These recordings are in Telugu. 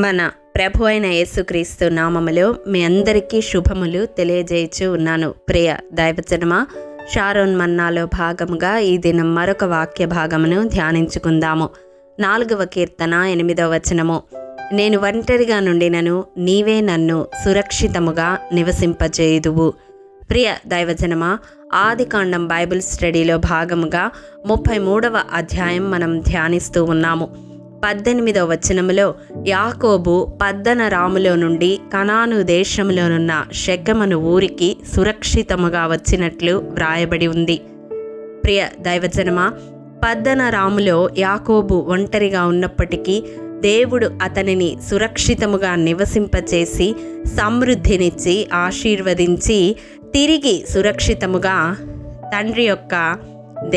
మన ప్రభు అయిన యేసుక్రీస్తు నామములో మీ అందరికీ శుభములు తెలియజేయచ్చు ఉన్నాను. ప్రియ దైవజనమా, షారోన్ మన్నాలో భాగముగా ఈ దినం మరొక వాక్య భాగమును ధ్యానించుకుందాము. 4వ కీర్తన 8వ వచనము. నేను ఒంటరిగా నుండినను నీవే నన్ను సురక్షితముగా నివసింపజేయుదువు. ప్రియ దైవజనమా, ఆదికాండం బైబిల్ స్టడీలో భాగముగా 33వ అధ్యాయం మనం ధ్యానిస్తూ ఉన్నాము. 18వ వచనములో యాకోబు పద్దనరాములో నుండి కనాను దేశంలోనున్న షెకెమను ఊరికి సురక్షితముగా వచ్చినట్లు వ్రాయబడి ఉంది. ప్రియ దైవజనమా, పద్దనరాములో యాకోబు ఒంటరిగా ఉన్నప్పటికీ దేవుడు అతనిని సురక్షితముగా నివసింపచేసి సమృద్ధినిచ్చి ఆశీర్వదించి తిరిగి సురక్షితముగా తండ్రి యొక్క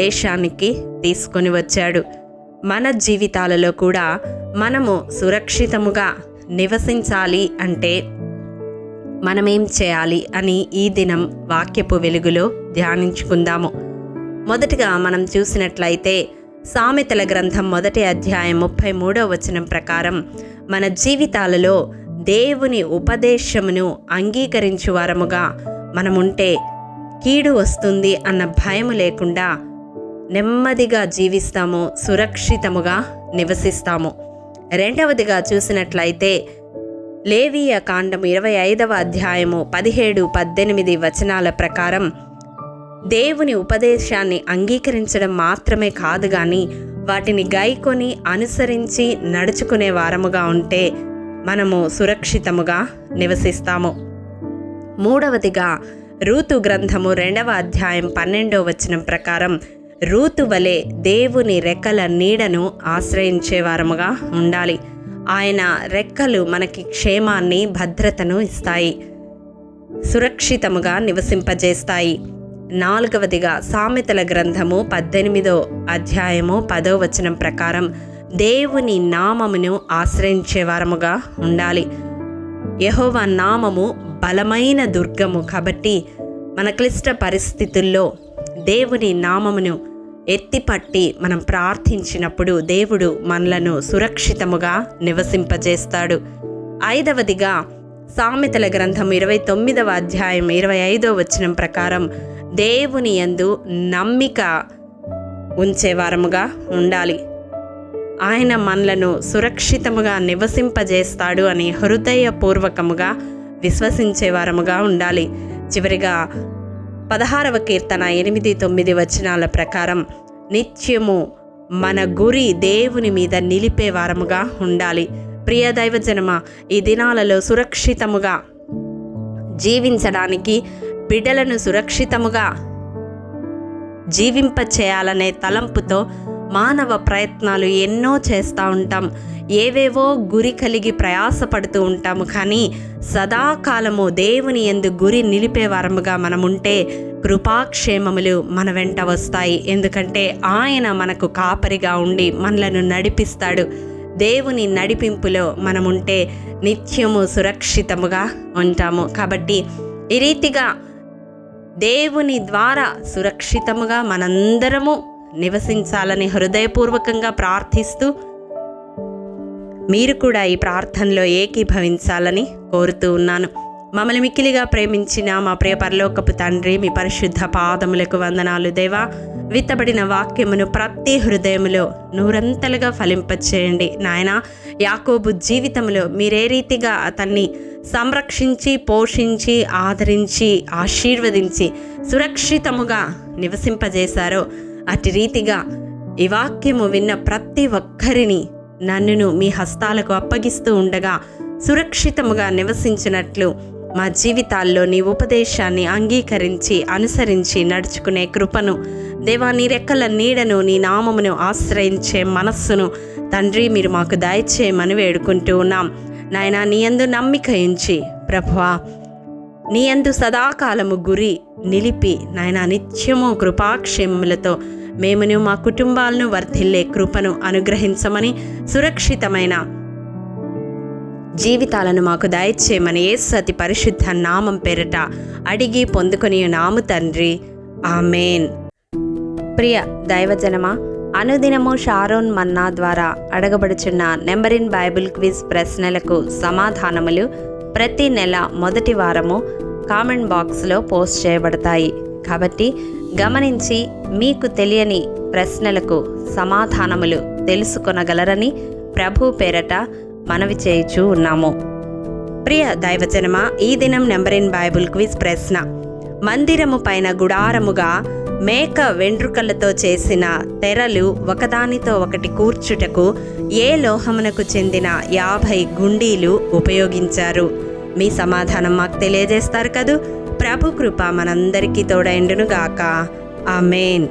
దేశానికి తీసుకొని వచ్చాడు. మన జీవితాలలో కూడా మనము సురక్షితముగా నివసించాలి అంటే మనమేం చేయాలి అని ఈ దినం వాక్యపు వెలుగులో ధ్యానించుకుందాము. మొదటిగా మనం చూసినట్లయితే సామెతల గ్రంథం 1వ అధ్యాయం 33వ వచనం ప్రకారం మన జీవితాలలో దేవుని ఉపదేశమును అంగీకరించు వారముగా మనముంటే కీడు వస్తుంది అన్న భయము లేకుండా నెమ్మదిగా జీవిస్తాము, సురక్షితముగా నివసిస్తాము. రెండవదిగా చూసినట్లయితే లేవీయ కాండం 25వ అధ్యాయము 17-18 వచనాల ప్రకారం దేవుని ఉపదేశాన్ని అంగీకరించడం మాత్రమే కాదు కానీ వాటిని గైకొని అనుసరించి నడుచుకునే వారముగా ఉంటే మనము సురక్షితముగా నివసిస్తాము. మూడవదిగా రూతు గ్రంథము 2వ అధ్యాయం 12వ వచనం ప్రకారం రూతు వలె దేవుని రెక్కల నీడను ఆశ్రయించే వారముగా ఉండాలి. ఆయన రెక్కలు మనకి క్షేమాన్ని, భద్రతను ఇస్తాయి, సురక్షితముగా నివసింపజేస్తాయి. నాలుగవదిగా సామెతల గ్రంథము 18వ అధ్యాయము 10వ వచనం ప్రకారం దేవుని నామమును ఆశ్రయించే వారముగా ఉండాలి. యెహోవా నామము బలమైన దుర్గము కాబట్టి మన క్లిష్ట పరిస్థితుల్లో దేవుని నామమును ఎత్తిపట్టి మనం ప్రార్థించినప్పుడు దేవుడు మనలను సురక్షితముగా నివసింపజేస్తాడు. ఐదవదిగా సామెతల గ్రంథం 29వ అధ్యాయం 25వ వచనం ప్రకారం దేవుని యందు నమ్మిక ఉంచేవారముగా ఉండాలి. ఆయన మనలను సురక్షితముగా నివసింపజేస్తాడు అని హృదయపూర్వకముగా విశ్వసించేవారముగా ఉండాలి. చివరిగా 16వ కీర్తన 8-9 వచనాల ప్రకారం నిత్యము మన గురి దేవుని మీద నిలిపే వారముగా ఉండాలి. ప్రియ దైవజనమ, ఈ దినాలలో సురక్షితముగా జీవించడానికి, బిడ్డలను సురక్షితముగా జీవింపచేయాలనే తలంపుతో మానవ ప్రయత్నాలు ఎన్నో చేస్తూ ఉంటాం. ఏవేవో గురి కలిగి ప్రయాసపడుతూ ఉంటాము. కానీ సదాకాలము దేవుని యందు గురి నిలిపే వారముగా మనముంటే కృపాక్షేమములు మన వెంట వస్తాయి. ఎందుకంటే ఆయన మనకు కాపరిగా ఉండి మనలను నడిపిస్తాడు. దేవుని నడిపింపులో మనముంటే నిత్యము సురక్షితముగా ఉంటాము. కాబట్టి ఈ రీతిగా దేవుని ద్వారా సురక్షితముగా మనందరము నివసించాలని హృదయపూర్వకంగా ప్రార్థిస్తూ మీరు కూడా ఈ ప్రార్థనలో ఏకీభవించాలని కోరుతూ ఉన్నాను. మమ్మల్ని మిక్కిలిగా ప్రేమించిన మా ప్రియ పరలోకపు తండ్రి, మీ పరిశుద్ధ పాదములకు వందనాలు దేవా. విత్తబడిన వాక్యమును ప్రతి హృదయములో నూరంతలుగా ఫలింపచేయండి నాయన. యాకోబు జీవితంలో మీరే రీతిగా అతన్ని సంరక్షించి, పోషించి, ఆదరించి, ఆశీర్వదించి సురక్షితముగా నివసింపజేశారో అటు రీతిగా ఈ వాక్యము విన్న ప్రతి ఒక్కరిని నన్నును మీ హస్తాలకు అప్పగిస్తూ ఉండగా సురక్షితముగా నివసించినట్లు మా జీవితాల్లో నీ ఉపదేశాన్ని అంగీకరించి, అనుసరించి నడుచుకునే కృపను దేవా, నీ రెక్కల నీడను, నీ నామమును ఆశ్రయించే మనస్సును తండ్రి మీరు మాకు దయచేయమని వేడుకుంటూ ఉన్నాం నాయన. నీ యందు నమ్మిక ఉంచి ప్రభువా, నీ యందు సదాకాలము గురి నిలిపి నాయన నిత్యము కృపాక్షేమములతో మేమును మా కుటుంబాలను వర్ధిల్లే కృపను అనుగ్రహించమని, సురక్షితమైన జీవితాలను మాకు దయచేయమని యేసు అతి పరిశుద్ధ నామం పేరిట అడిగి పొందుకొని నాము తండ్రి, ఆమేన్. ప్రియ దైవజనమా, అనుదినము షారోన్ మన్నా ద్వారా అడగబడుచున్న నెంబర్ ఇన్ బైబిల్ క్విజ్ ప్రశ్నలకు సమాధానములు ప్రతి నెల మొదటి వారము కామెంట్ బాక్స్లో పోస్ట్ చేయబడతాయి. కాబట్టి గమనించి మీకు తెలియని ప్రశ్నలకు సమాధానములు తెలుసుకొనగలరని ప్రభు పేరట మనవి చేయుచూ ఉన్నాము. ప్రియ దైవజనమా, ఈ దినం నెంబర్ ఇన్ బైబిల్ క్విజ్ ప్రశ్న: మందిరము పైన గుడారముగా మేక వెంట్రుకలతో చేసిన తెరలు ఒకదానితో ఒకటి కూర్చుటకు ఏ లోహమునకు చెందిన 50 గుండీలు ఉపయోగించారు? మీ సమాధానం మాకు తెలియజేస్తారు కదూ. ప్రభు కృప మనందరికీ తోడైండునుగాక. ఆమేన్.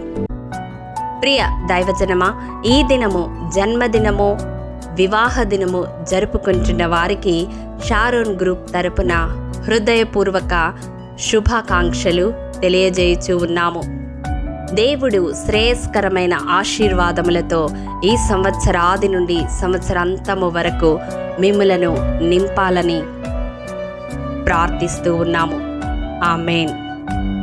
ప్రియ దైవజనమా, ఈ దినము జన్మదినము, వివాహ దినము జరుపుకుంటున్న వారికి షారోన్ గ్రూప్ తరపున హృదయపూర్వక శుభాకాంక్షలు తెలియజేయుచూ ఉన్నాము. దేవుడు శ్రేయస్కరమైన ఆశీర్వాదములతో ఈ సంవత్సరాది నుండి సంవత్సరాంతము వరకు మిమ్ములను నింపాలని ప్రార్థిస్తూ ఉన్నాము. ఆమేన్.